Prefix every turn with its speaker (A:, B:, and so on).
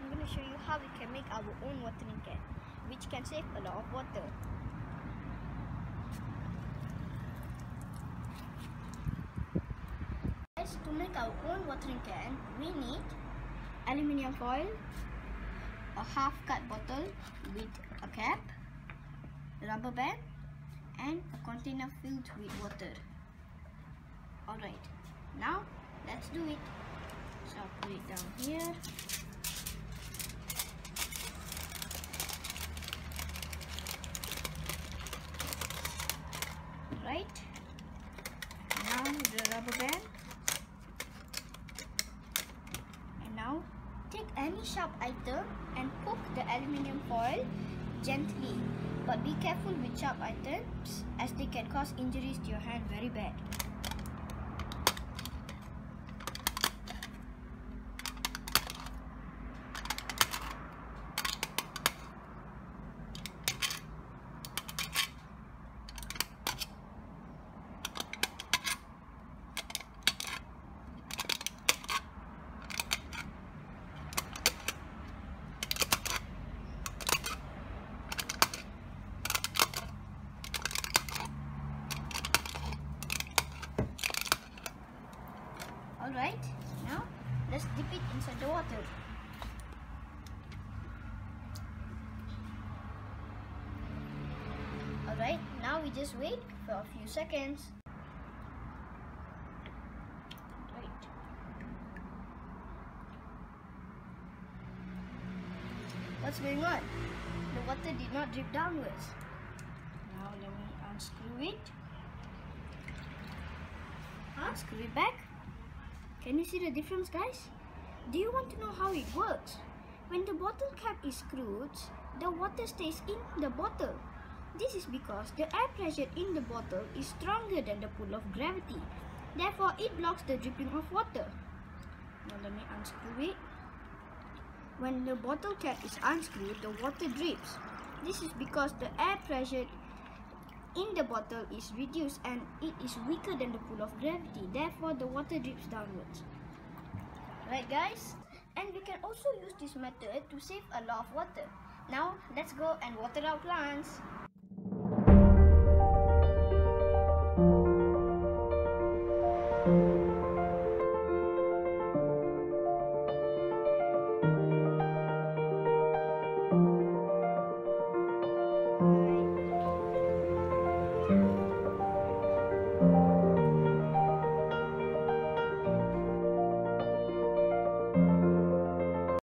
A: I'm going to show you how we can make our own watering can, which can save a lot of water. Guys, to make our own watering can, we need aluminium foil, a half-cut bottle with a cap, rubber band, and a container filled with water. Alright, now let's do it. So I'll put it down here. Right, now the rubber band, and now take any sharp item and poke the aluminium foil gently, but be careful with sharp items as they can cause injuries to your hand very bad. Alright, now let's dip it inside the water. Alright, now we just wait for a few seconds. Right. What's going on? The water did not drip downwards. Now let me unscrew it. Unscrew it back. Can you see the difference, guys? Do you want to know how it works? When the bottle cap is screwed, the water stays in the bottle. This is because the air pressure in the bottle is stronger than the pull of gravity. Therefore, it blocks the dripping of water. Now let me unscrew it. When the bottle cap is unscrewed, the water drips. This is because the air pressure in the bottle is reduced and it is weaker than the pull of gravity. Therefore, the water drips downwards. Right, guys? And we can also use this method to save a lot of water. Now, let's go and water our plants.